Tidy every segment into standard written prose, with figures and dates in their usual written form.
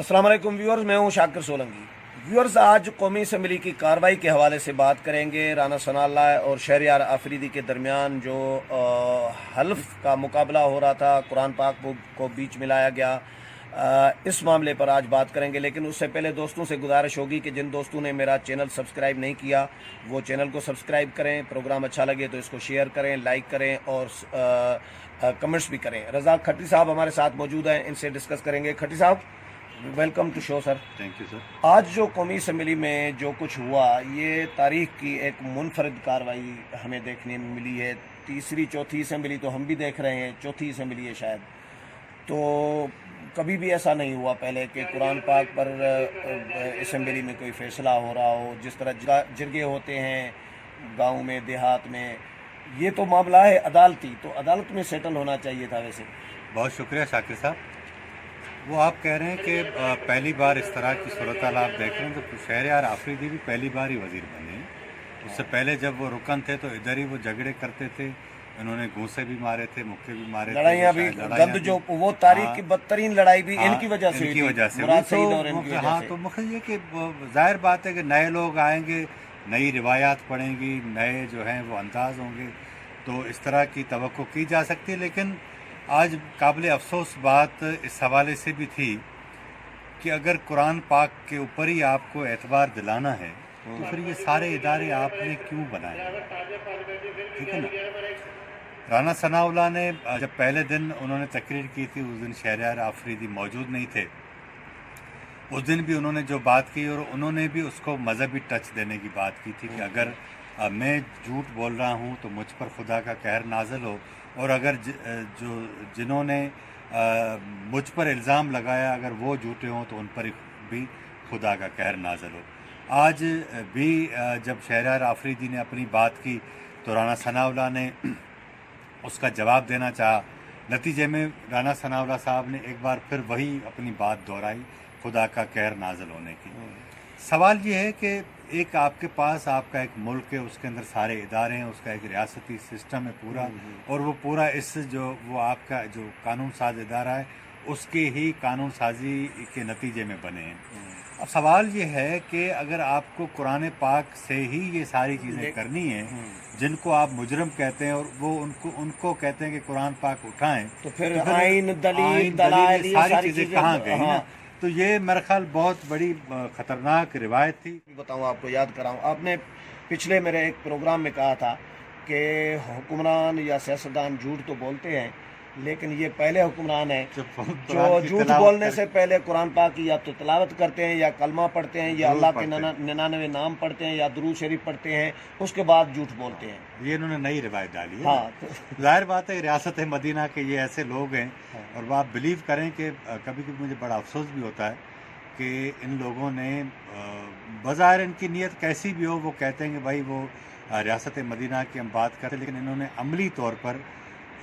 السلام علیکم ویورز، میں ہوں شاکر سولنگی۔ ویورز، آج قومی اسمبلی کی کارروائی کے حوالے سے بات کریں گے۔ رانا ثناء اللہ اور شہریار آفریدی کے درمیان جو حلف کا مقابلہ ہو رہا تھا، قرآن پاک کو بیچ میں لایا گیا، اس معاملے پر آج بات کریں گے۔ لیکن اس سے پہلے دوستوں سے گزارش ہوگی کہ جن دوستوں نے میرا چینل سبسکرائب نہیں کیا وہ چینل کو سبسکرائب کریں، پروگرام اچھا لگے تو اس کو شیئر کریں، لائک کریں اور کمنٹس بھی کریں۔ رضا کھٹی صاحب ہمارے ساتھ موجود ہیں، ان سے ڈسکس کریں گے۔ کھٹی صاحب، welcome to show sir. Thank you sir. آج جو قومی اسمبلی میں جو کچھ ہوا، یہ تاریخ کی ایک منفرد کارروائی ہمیں دیکھنے میں ملی ہے۔ تیسری چوتھی اسمبلی تو ہم بھی دیکھ رہے ہیں، چوتھی اسمبلی ہے شاید، تو کبھی بھی ایسا نہیں ہوا پہلے کہ قرآن پاک پر اسمبلی میں کوئی فیصلہ ہو رہا ہو۔ جس طرح جرگے ہوتے ہیں گاؤں میں، دیہات میں، یہ تو معاملہ ہے عدالتی، تو عدالت میں سیٹل ہونا چاہیے تھا۔ ویسے بہت شکریہ شاکر صاحب۔ وہ آپ کہہ رہے ہیں کہ پہلی بار اس طرح کی صورتحال آپ دیکھ رہے ہیں، تو شہریار آفریدی بھی پہلی بار ہی وزیر بنے ہیں۔ اس سے پہلے جب وہ رکن تھے تو ادھر ہی وہ جھگڑے کرتے تھے، انہوں نے گھونسے بھی مارے تھے، مکے بھی مارے تھے، لڑائیاں بھی گند، جو وہ تاریخ کی بدترین لڑائی بھی ان کی وجہ سے ہوئی تھی، مراد سعید اور ان کی وجہ سے۔ ہاں، تو مقصد یہ کہ ظاہر بات ہے کہ نئے لوگ آئیں گے، نئی روایات پڑھیں گی، نئے جو ہیں وہ انداز ہوں گے، تو اس طرح کی توقع کی جا سکتی ہے۔ لیکن آج قابل افسوس بات اس حوالے سے بھی تھی کہ اگر قرآن پاک کے اوپر ہی آپ کو اعتبار دلانا ہے تو پھر یہ سارے ادارے آپ نے کیوں بنائے؟ ٹھیک ہے نا۔ رانا ثناء اللہ نے جب پہلے دن انہوں نے تقریر کی تھی، اس دن شہریار آفریدی موجود نہیں تھے۔ اس دن بھی انہوں نے جو بات کی، اور انہوں نے بھی اس کو مذہبی ٹچ دینے کی بات کی تھی کہ اگر میں جھوٹ بول رہا ہوں تو مجھ پر خدا کا قہر نازل ہو، اور اگر جنہوں نے مجھ پر الزام لگایا اگر وہ جھوٹے ہوں تو ان پر بھی خدا کا قہر نازل ہو۔ آج بھی جب شہریار آفریدی نے اپنی بات کی تو رانا ثناء اللہ نے اس کا جواب دینا چاہا۔ نتیجے میں رانا ثناء اللہ صاحب نے ایک بار پھر وہی اپنی بات دہرائی، خدا کا قہر نازل ہونے کی۔ سوال یہ ہے کہ ایک آپ کے پاس آپ کا ایک ملک ہے، اس کے اندر سارے ادارے ہیں، اس کا ایک ریاستی سسٹم ہے پورا، اور وہ پورا اس جو وہ آپ کا جو قانون ساز ادارہ ہے اس کی ہی قانون سازی کے نتیجے میں بنے ہیں۔ اب سوال یہ ہے کہ اگر آپ کو قرآن پاک سے ہی یہ ساری چیزیں کرنی ہیں جن کو آپ مجرم کہتے ہیں، اور وہ ان کو کہتے ہیں کہ قرآن پاک اٹھائیں، تو پھر آئین، دلیل، دلائل، ساری چیزیں کہاں گئی نا؟ تو یہ میرا خیال بہت بڑی خطرناک روایت تھی۔ بتاؤں آپ کو، یاد کراؤں، آپ نے پچھلے میرے ایک پروگرام میں کہا تھا کہ حکمران یا سیاستدان جھوٹ تو بولتے ہیں، لیکن یہ پہلے حکمران ہیں جو جھوٹ بولنے سے پہلے قرآن پاک کی یا تو تلاوت کرتے ہیں، یا کلمہ پڑھتے ہیں، یا اللہ کے 99 نام پڑھتے ہیں، یا درود شریف پڑھتے ہیں، اس کے بعد جھوٹ بولتے ہیں۔ یہ انہوں نے نئی روایت ڈالی ہے۔ ہاں، ظاہر بات ہے ریاست مدینہ کے یہ ایسے لوگ ہیں، اور آپ بلیو کریں کہ کبھی کبھی مجھے بڑا افسوس بھی ہوتا ہے کہ ان لوگوں نے بظاہر ان کی نیت کیسی بھی ہو، وہ کہتے ہیں کہ بھائی وہ ریاست مدینہ کی ہم بات کرتے ہیں، لیکن انہوں نے عملی طور پر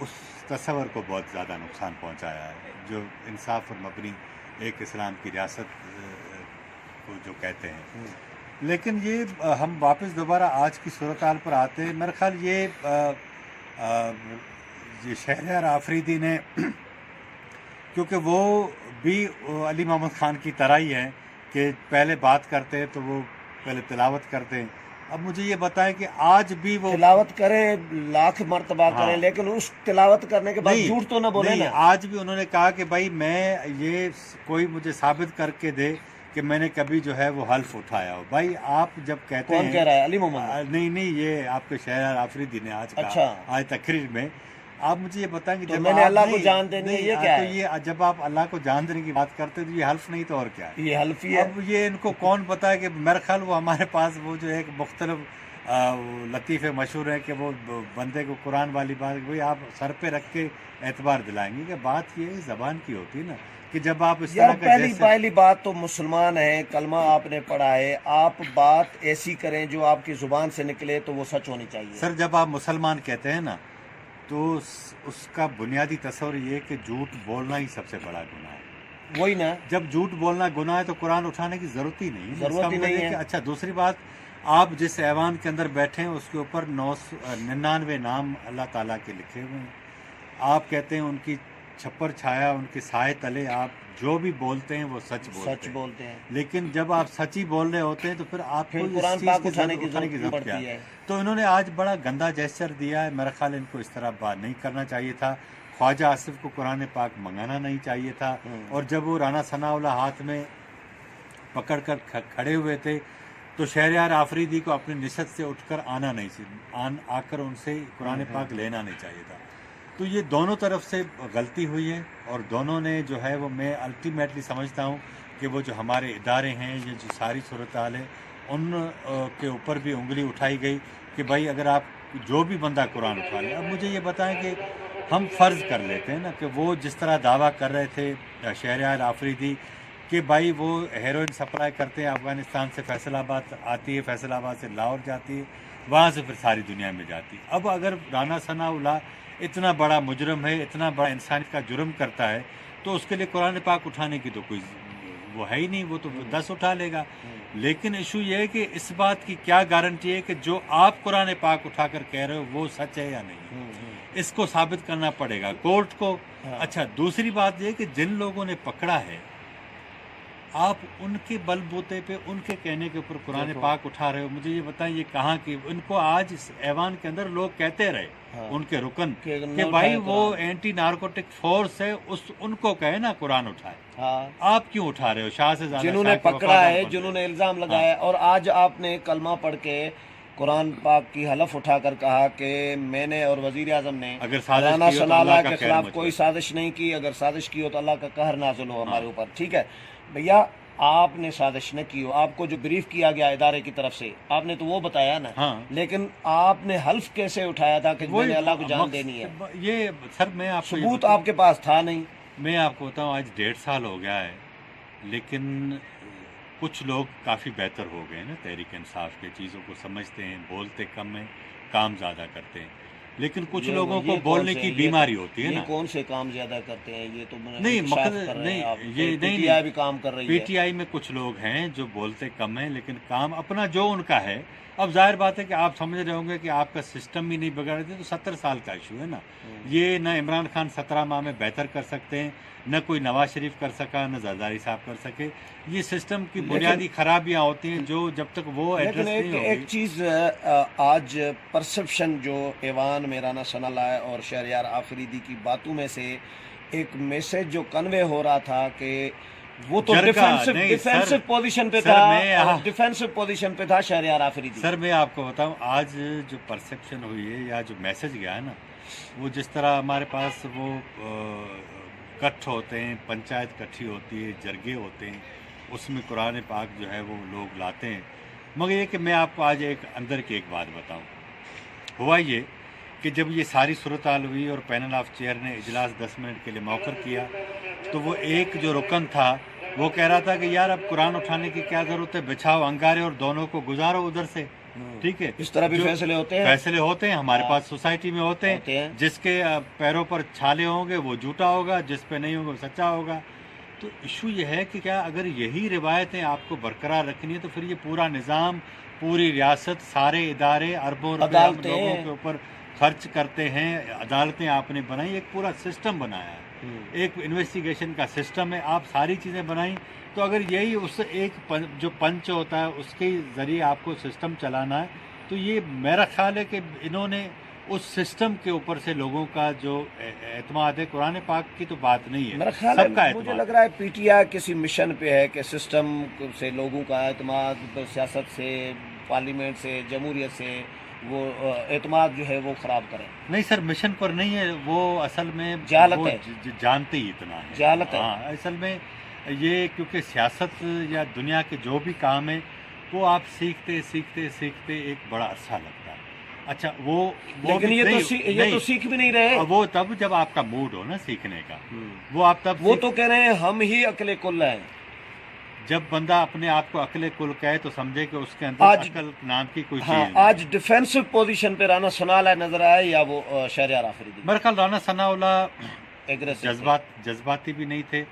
اس تصور کو بہت زیادہ نقصان پہنچایا ہے جو انصاف پر مبنی ایک اسلام کی ریاست کو جو کہتے ہیں۔ لیکن یہ ہم واپس دوبارہ آج کی صورتحال پر آتے ہیں۔ میرا خیال یہ شہریار آفریدی نے، کیونکہ وہ بھی علی محمد خان کی طرح ہی ہیں کہ پہلے بات کرتے ہیں تو وہ پہلے تلاوت کرتے ہیں۔ اب مجھے یہ بتائیں کہ آج بھی وہ تلاوت کریں، لاکھ مرتبہ کریں، لیکن اس تلاوت کرنے کے بعد جھوٹ تو نہ بولیں نا۔ آج بھی انہوں نے کہا کہ بھائی میں یہ کوئی مجھے ثابت کر کے دے کہ میں نے کبھی جو ہے وہ حلف اٹھایا ہو۔ بھائی آپ جب کہتے ہیں، کون کہہ رہا ہے؟ علی محمد؟ نہیں، یہ آپ کے شہریار آفریدی نے آج کہا، آج تقریر میں۔ آپ مجھے یہ بتائیں کہ جب میں نے اللہ کو جان دینی ہے، یہ کیا ہے؟ تو یہ جب آپ اللہ کو جان دینے کی بات کرتے ہیں تو یہ حلف نہیں تو اور کیا ہے؟ یہ حلف ہی ہے۔ اب یہ ان کو کون پتہ ہے کہ میرا خیال وہ ہمارے پاس وہ جو ایک مختلف لطیفے مشہور ہیں کہ وہ بندے کو قرآن والی بات وہی آپ سر پہ رکھ کے اعتبار دلائیں گے کہ بات یہ زبان کی ہوتی ہے نا، کہ جب آپ اس طرح کا پہلی بات تو مسلمان ہیں، کلمہ آپ نے پڑھا ہے، آپ بات ایسی کریں جو آپ کی زبان سے نکلے تو وہ سچ ہونی چاہیے۔ سر جب آپ مسلمان کہتے ہیں نا تو اس کا بنیادی تصور یہ کہ جھوٹ بولنا ہی سب سے بڑا گناہ ہے۔ وہی نا، جب جھوٹ بولنا گناہ ہے تو قرآن اٹھانے کی ضرورت ہی نہیں ہے۔ اچھا، دوسری بات، آپ جس ایوان کے اندر بیٹھے ہیں اس کے اوپر 99 نام اللہ تعالیٰ کے لکھے ہوئے ہیں، آپ کہتے ہیں ان کی چھپر چھایا ان کے سائے تلے آپ جو بھی بولتے ہیں وہ سچ بولتے ہیں، لیکن جب آپ سچ ہی بول رہے ہوتے ہیں تو پھر آپ کو پھر اس قرآن چیز پاک کی اٹھانے کی ضرورت ضرورت کیا پڑتی ہے۔ تو انہوں نے آج بڑا گندا جیسچر دیا ہے، میرا خیال ان کو اس طرح بات نہیں کرنا چاہیے تھا، خواجہ آصف کو قرآن پاک منگانا نہیں چاہیے تھا، اور جب وہ رانا ثناء اللہ ہاتھ میں پکڑ کر کھڑے ہوئے تھے تو شہریار آفریدی کو اپنی نشست سے اٹھ کر آنا نہیں چاہیے، آ کر ان سے قرآن پاک لینا نہیں چاہیے تھا۔ تو یہ دونوں طرف سے غلطی ہوئی ہے، اور دونوں نے جو ہے وہ، میں الٹیمیٹلی سمجھتا ہوں کہ وہ جو ہمارے ادارے ہیں، یہ جو ساری صورتحال ہے، ان کے اوپر بھی انگلی اٹھائی گئی کہ بھائی اگر آپ جو بھی بندہ قرآن اٹھا لے۔ اب مجھے یہ بتائیں کہ ہم فرض کر لیتے ہیں نا کہ وہ جس طرح دعویٰ کر رہے تھے شہریار آفریدی کہ بھائی وہ ہیروئن سپلائی کرتے ہیں، افغانستان سے فیصل آباد آتی ہے، فیصل آباد سے لاہور جاتی ہے، وہاں سے پھر ساری دنیا میں جاتی ہے۔ اب اگر رانا ثناء اللہ اتنا بڑا مجرم ہے، اتنا بڑا انسانیت کا جرم کرتا ہے، تو اس کے لیے قرآن پاک اٹھانے کی تو کوئی وہ ہے ہی نہیں، وہ تو 10 اٹھا لے گا۔ لیکن ایشو یہ ہے کہ اس بات کی کیا گارنٹی ہے کہ جو آپ قرآن پاک اٹھا کر کہہ رہے ہو وہ سچ ہے یا نہیں، اس کو ثابت کرنا پڑے گا کورٹ کو۔ اچھا، دوسری بات یہ کہ جن لوگوں نے پکڑا ہے، آپ ان کے بل بوتے پہ، ان کے کہنے کے اوپر قرآن پاک اٹھا رہے ہو، مجھے یہ بتائیں یہ کہاں کی؟ ان کو آج اس ایوان کے اندر لوگ کہتے رہے، ان کے رکن، کہ بھائی وہ اینٹی نارکوٹک فورس ہے، ان کو کہے نا قرآن اٹھائے، آپ کیوں اٹھا رہے ہو؟ شاہ سے زیادہ جنہوں نے پکڑا ہے، جنہوں نے الزام لگایا، اور آج آپ نے کلمہ پڑھ کے قرآن پاک کی حلف اٹھا کر کہا کہ میں نے اور وزیر اعظم نے رانا ثناء اللہ کے خلاف کوئی سازش نہیں کی، اگر سازش کی ہو تو اللہ کا قہر نازل ہو ہمارے اوپر۔ ٹھیک ہے بھیا، آپ نے سازش نہ کی ہو، آپ کو جو بریف کیا گیا ادارے کی طرف سے آپ نے تو وہ بتایا نا، لیکن آپ نے حلف کیسے اٹھایا تھا کہ میں نے اللہ کو جان دینی ہے؟ یہ سر، میں آپ کو ثبوت آپ کے پاس تھا نہیں۔ میں آپ کو بتاؤں، آج 1.5 سال ہو گیا ہے، لیکن کچھ لوگ کافی بہتر ہو گئے ہیں نا، تحریک انصاف کے، چیزوں کو سمجھتے ہیں، بولتے کم ہیں، کام زیادہ کرتے ہیں، لیکن کچھ لوگوں کو بولنے کی بیماری ہوتی ہے نا۔ یہ کون سے کام زیادہ کرتے ہیں؟ یہ تو نہیں، مقصد نہیں، یہ پی ٹی آئی بھی کام کر رہی ہے، پی ٹی آئی میں کچھ لوگ ہیں جو بولتے کم ہیں لیکن کام اپنا جو ان کا ہے۔ اب ظاہر بات ہے کہ آپ سمجھ رہے ہوں گے کہ آپ کا سسٹم بھی نہیں بگڑ رہے، تو 70 سال کا ایشو ہے نا، یہ نہ عمران خان 17 ماہ میں بہتر کر سکتے ہیں، نہ کوئی نواز شریف کر سکا، نہ زرداری صاحب کر سکے۔ یہ سسٹم کی بنیادی خرابیاں ہوتی ہیں جو جب تک وہ ایڈریس نہیں ہوگی۔ ایک چیز آج پرسپشن جو ایوان میں رانا ثناء اللہ اور شہریار آفریدی کی باتوں میں سے ایک میسج جو کنوے ہو رہا تھا کہ وہ تو ڈیفینسو پوزیشن پہ تھا، ڈیفینسو پوزیشن پہ تھا شہریار آفریدی۔ سر میں آپ کو بتاؤں، آج جو پرسپشن ہوئی ہے یا جو میسج گیا ہے نا، وہ جس طرح ہمارے پاس وہ کٹھ ہوتے ہیں، پنچایت کٹھی ہوتی ہے، جرگے ہوتے ہیں، اس میں قرآن پاک جو ہے وہ لوگ لاتے ہیں، مگر یہ کہ میں آپ کو آج ایک اندر کی ایک بات بتاؤں۔ ہوا یہ کہ جب یہ ساری صورتحال ہوئی اور پینل آف چیئر نے اجلاس 10 منٹ کے لیے موخر کیا، تو وہ ایک جو رکن تھا وہ کہہ رہا تھا کہ یار اب قرآن اٹھانے کی کیا ضرورت ہے، بچھاؤ انگارے اور دونوں کو گزارو ادھر سے۔ ٹھیک ہے، اس طرح بھی فیصلے ہوتے ہیں، فیصلے ہوتے ہیں ہمارے پاس سوسائٹی میں ہوتے ہیں، جس کے پیروں پر چھالے ہوں گے وہ جھوٹا ہوگا، جس پہ نہیں ہوگا وہ سچا ہوگا۔ تو ایشو یہ ہے کہ کیا اگر یہی روایتیں آپ کو برقرار رکھنی ہے تو پھر یہ پورا نظام، پوری ریاست، سارے ادارے اربوں روپے لوگوں کے اوپر خرچ کرتے ہیں، عدالتیں آپ نے بنائی، ایک پورا سسٹم بنایا ہے، ایک انویسٹیگیشن کا سسٹم ہے، آپ ساری چیزیں بنائیں، تو اگر یہی اس ایک جو پنچ ہوتا ہے اس کے ذریعے آپ کو سسٹم چلانا ہے، تو یہ میرا خیال ہے کہ انہوں نے اس سسٹم کے اوپر سے لوگوں کا جو اعتماد ہے، قرآن پاک کی تو بات نہیں ہے، میرا خیال ہے، مجھے لگ رہا ہے پی ٹی آئی کسی مشن پہ ہے کہ سسٹم سے لوگوں کا اعتماد، سیاست سے، پارلیمنٹ سے، جمہوریت سے وہ اعتماد جو ہے وہ خراب کریں۔ نہیں سر، مشن پر نہیں ہے، وہ اصل میں جہالت ہے، جانتے ہی اتنا ہے، جہالت ہے۔ ہاں، اصل میں یہ کیونکہ سیاست یا دنیا کے جو بھی کام ہے وہ آپ سیکھتے سیکھتے سیکھتے ایک بڑا عرصہ لگتا ہے۔ اچھا، لیکن یہ تو سیکھ بھی نہیں رہے، وہ تب جب آپ کا موڈ ہو نا سیکھنے کا، وہ آپ تب، وہ تو کہہ رہے ہیں ہم ہی عقل کل ہیں۔ جب بندہ اپنے آپ کو عقل کل کہے تو سمجھے کہ اس کے اندر عقل نام کی کوئی چیز نہیں۔ آج ڈیفینسو پوزیشن پہ رانا ثناء اللہ نظر آئے یا وہ شہریار آفریدی؟ میرے خیال رانا ثناء اللہ جذباتی بھی نہیں تھے،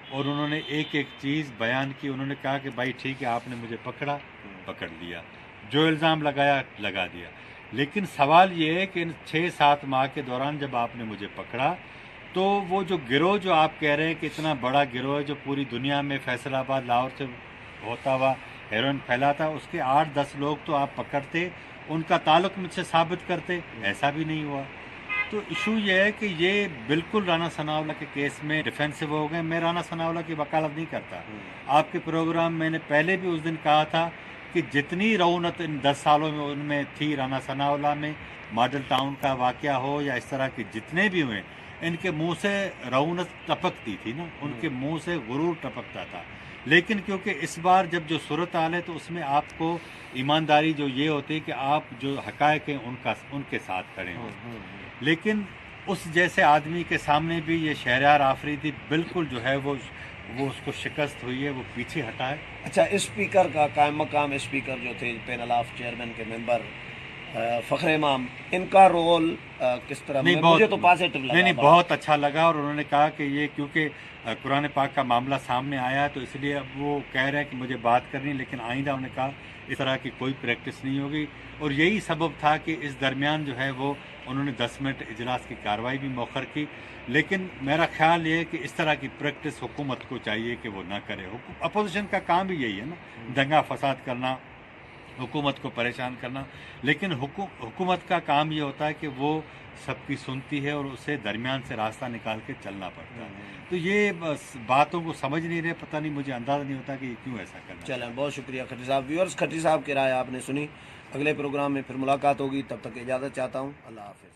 اور انہوں نے ایک ایک چیز بیان کی، انہوں نے کہا کہ بھائی ٹھیک ہے، آپ نے مجھے پکڑ لیا، جو الزام لگایا لگا دیا، لیکن سوال یہ ہے کہ ان 6-7 ماہ کے دوران جب آپ نے مجھے پکڑا تو وہ جو گروہ جو آپ کہہ رہے ہیں کہ اتنا بڑا گروہ ہے جو پوری دنیا میں فیصل آباد لاہور سے ہوتا ہوا ہیروئن پھیلاتا، اس کے 8-10 لوگ تو آپ پکڑتے، ان کا تعلق مجھ سے ثابت کرتے، ایسا بھی نہیں ہوا۔ تو ایشو یہ ہے کہ یہ بالکل رانا ثناءاللہ کے کیس میں ڈیفینسو ہو گئے۔ میں رانا ثناءاللہ کی وکالت نہیں کرتا۔ آپ کے پروگرام میں نے پہلے بھی اس دن کہا تھا کہ جتنی رونت ان 10 سالوں میں ان میں تھی رانا ثناءاللہ میں، ماڈل ٹاؤن کا واقعہ ہو یا اس طرح کے جتنے بھی ہوئے، ان کے منہ سے رونت ٹپکتی تھی نا، ان کے منہ سے غرور ٹپکتا تھا۔ لیکن کیونکہ اس بار جب جو صورتحال ہے تو اس میں آپ کو ایمانداری جو یہ ہوتی ہے کہ آپ جو حقائق ہیں ان کے ساتھ کھڑے ہوں۔ لیکن اس جیسے آدمی کے سامنے بھی یہ شہریار آفریدی بالکل جو ہے وہ اس کو شکست ہوئی ہے، وہ پیچھے ہٹا ہے۔ اچھا، اسپیکر کا قائم مقام اسپیکر جو تھے پینل آف چیئرمین کے ممبر فخر امام، ان کا رول کس طرح؟ مجھے تو پازیٹو لگا۔ نہیں، بہت اچھا لگا، اور انہوں نے کہا کہ یہ کیونکہ قرآن پاک کا معاملہ سامنے آیا ہے تو اس لیے اب وہ کہہ رہے ہیں کہ مجھے بات کرنی، لیکن آئندہ انہوں نے کہا اس طرح کی کوئی پریکٹس نہیں ہوگی۔ اور یہی سبب تھا کہ اس درمیان جو ہے وہ انہوں نے 10 منٹ اجلاس کی کارروائی بھی مؤخر کی۔ لیکن میرا خیال یہ ہے کہ اس طرح کی پریکٹس حکومت کو چاہیے کہ وہ نہ کرے۔ اپوزیشن کا کام بھی یہی ہے نا، دنگا فساد کرنا، حکومت کو پریشان کرنا، لیکن حکومت کا کام یہ ہوتا ہے کہ وہ سب کی سنتی ہے اور اسے درمیان سے راستہ نکال کے چلنا پڑتا ہے۔ تو یہ بس باتوں کو سمجھ نہیں رہے، پتہ نہیں، مجھے اندازہ نہیں ہوتا کہ یہ کیوں ایسا کرنا۔ چلیں، بہت شکریہ کھٹی صاحب۔ ویورز، کھٹی صاحب کی رائے آپ نے سنی، اگلے پروگرام میں پھر ملاقات ہوگی، تب تک اجازت چاہتا ہوں، اللہ حافظ۔